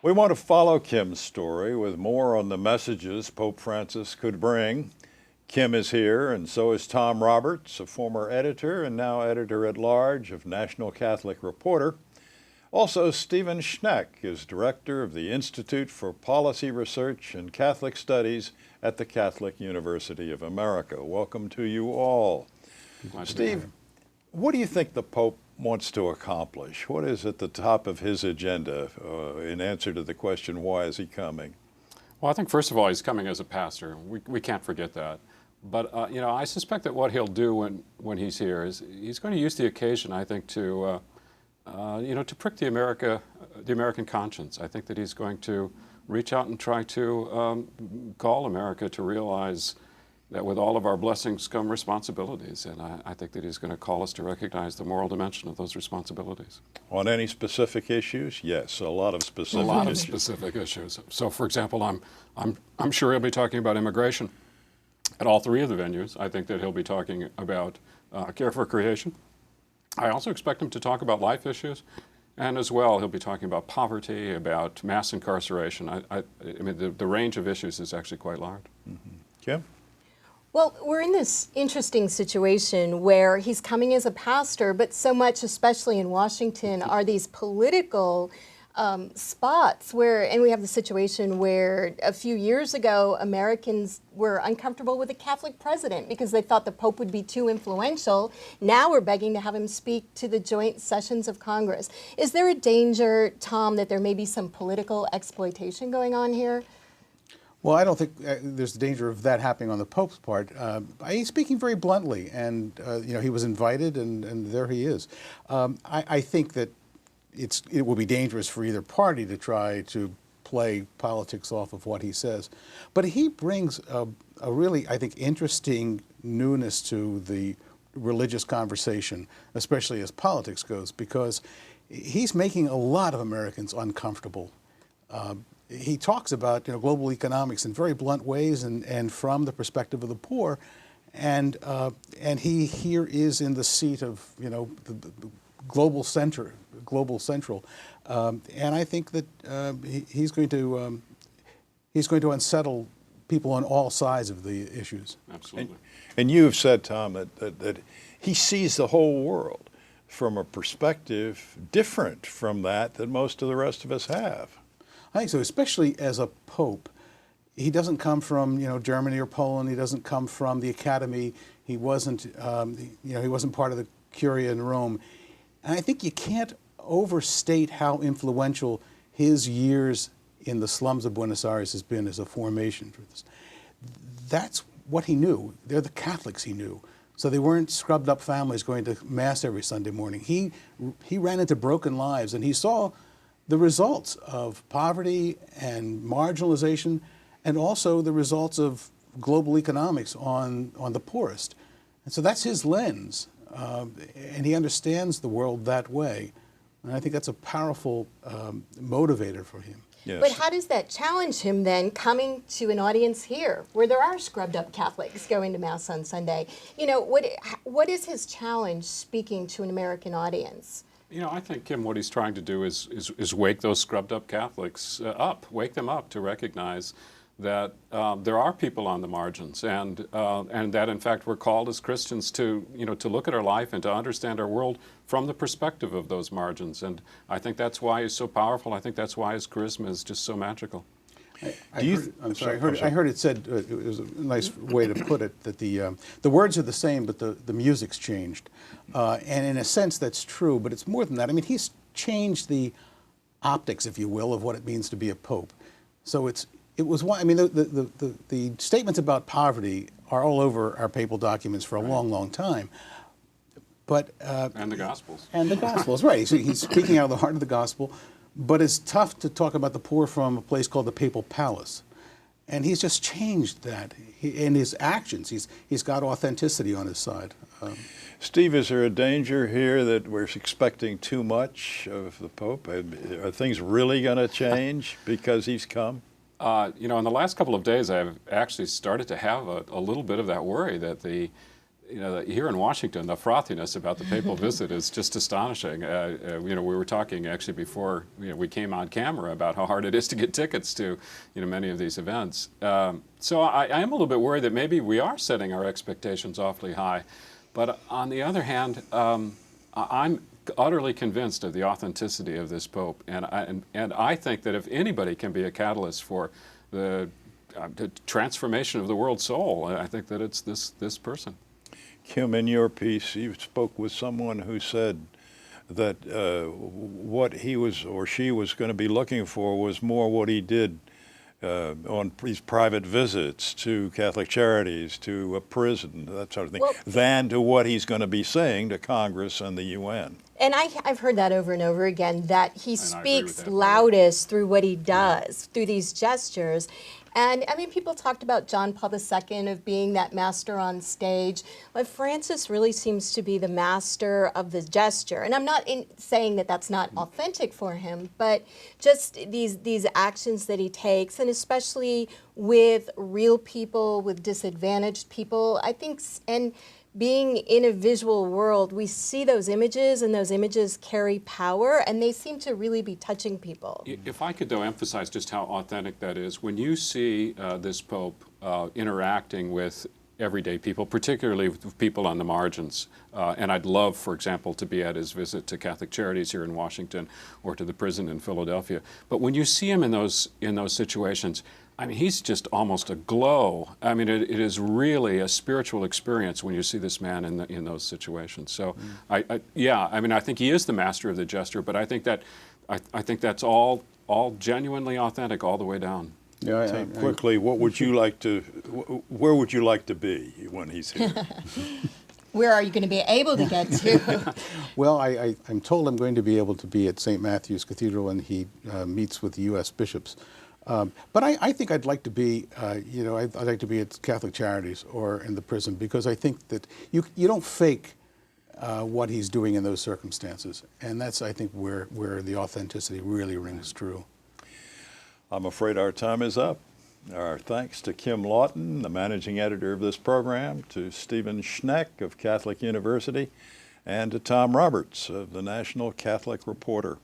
We want to follow Kim's story with more on the messages Pope Francis could bring. Kim is here, and so is Tom Roberts, a former editor and now editor-at-large of National Catholic Reporter. Also, Stephen Schneck is director of the Institute for Policy Research and Catholic Studies at the Catholic University of America. Welcome to you all. Steve, what do you think the Pope wants to accomplish? What is at the top of his agenda in answer to the question, why is he coming? Well, I think first of all, he's coming as a pastor. We can't forget that. But, I suspect that what he'll do when he's here is he's going to use the occasion, I think, to prick the American conscience. I think that he's going to reach out and try to call America to realize that with all of our blessings come responsibilities. And I think that he's going to call us to recognize the moral dimension of those responsibilities. On any specific issues? Yes, a lot of specific issues. A lot of specific issues. So, for example, I'm sure he'll be talking about immigration at all three of the venues. I think that he'll be talking about care for creation. I also expect him to talk about life issues. And as well, he'll be talking about poverty, about mass incarceration. I mean, the range of issues is actually quite large. Mm-hmm. Kim? Well, we're in this interesting situation where he's coming as a pastor, but so much, especially in Washington, are these political spots and we have the situation where a few years ago, Americans were uncomfortable with a Catholic president because they thought the Pope would be too influential. Now we're begging to have him speak to the joint sessions of Congress. Is there a danger, Tom, that there may be some political exploitation going on here? Well, I don't think there's a danger of that happening on the Pope's part. He's speaking very bluntly, and he was invited, and there he is. I think that it will be dangerous for either party to try to play politics off of what he says. But he brings a really, I think, interesting newness to the religious conversation, especially as politics goes, because he's making a lot of Americans uncomfortable. He talks about global economics in very blunt ways and from the perspective of the poor, and he here is in the seat of the global central, and I think that he's going to unsettle people on all sides of the issues. Absolutely. And you have said, Tom, that he sees the whole world from a perspective different from that most of the rest of us have. I think so, especially as a pope. He doesn't come from Germany or Poland. He doesn't come from the academy. He wasn't he wasn't part of the Curia in Rome. And I think you can't overstate how influential his years in the slums of Buenos Aires has been as a formation for this. That's what he knew. They're the Catholics he knew. So they weren't scrubbed up families going to Mass every Sunday morning. He ran into broken lives, and he saw the results of poverty and marginalization, and also the results of global economics on the poorest. And so that's his lens, and he understands the world that way. And I think that's a powerful motivator for him. Yes. But how does that challenge him then, coming to an audience here where there are scrubbed up Catholics going to Mass on Sunday? What is his challenge speaking to an American audience? I think, Kim, what he's trying to do is wake those scrubbed up Catholics up, wake them up to recognize that there are people on the margins, and that in fact we're called as Christians to look at our life and to understand our world from the perspective of those margins. And I think that's why he's so powerful. I think that's why his charisma is just so magical. I heard it said, it was a nice way to put it, that the words are the same, but the music's changed. And in a sense, that's true, but it's more than that. I mean, he's changed the optics, if you will, of what it means to be a pope. So the statements about poverty are all over our papal documents for a long, long time. But and the Gospels. And the Gospels, right. He's speaking out of the heart of the Gospel. But it's tough to talk about the poor from a place called the Papal Palace. And he's just changed that. In his actions, he's got authenticity on his side. Steve, is there a danger here that we're expecting too much of the Pope? Are things really going to change because he's come? In the last couple of days, I've actually started to have a little bit of that worry that you know, here in Washington, the frothiness about the papal visit is just astonishing. You know, we were talking actually before, you know, we came on camera about how hard it is to get tickets to, you know, many of these events. So I am a little bit worried that maybe we are setting our expectations awfully high. But on the other hand, I'm utterly convinced of the authenticity of this Pope, and I think that if anybody can be a catalyst for the transformation of the world soul, I think that it's this person. Kim, in your piece, you spoke with someone who said that what he was or she was going to be looking for was more what he did on these private visits to Catholic Charities, to a prison, that sort of thing, than to what he's going to be saying to Congress and the UN. And I've heard that over and over again, that he speaks loudest through what he does, through these gestures. And I mean, people talked about John Paul II of being that master on stage, but Francis really seems to be the master of the gesture. And I'm not saying that that's not authentic for him, but just these actions that he takes, and especially with real people, with disadvantaged people, I think, and being in a visual world, we see those images, and those images carry power, and they seem to really be touching people. If I could, though, emphasize just how authentic that is, when you see this Pope interacting with everyday people, particularly with people on the margins, and I'd love, for example, to be at his visit to Catholic Charities here in Washington or to the prison in Philadelphia, but when you see him in those situations, I mean, he's just almost aglow. I mean, it is really a spiritual experience when you see this man in those situations. So, yeah, I mean, I think he is the master of the gesture, but I think that's all genuinely authentic all the way down. Yeah, quickly, what would you like to? Where would you like to be when he's here? Where are you going to be able to get to? Well, I'm told I'm going to be able to be at St. Matthew's Cathedral when he meets with the U.S. bishops. But I think I'd like to be, you know, I'd like to be at Catholic Charities or in the prison, because I think that you don't fake what he's doing in those circumstances, and that's, I think, where the authenticity really rings true. I'm afraid our time is up. Our thanks to Kim Lawton, the managing editor of this program, to Stephen Schneck of Catholic University, and to Tom Roberts of the National Catholic Reporter.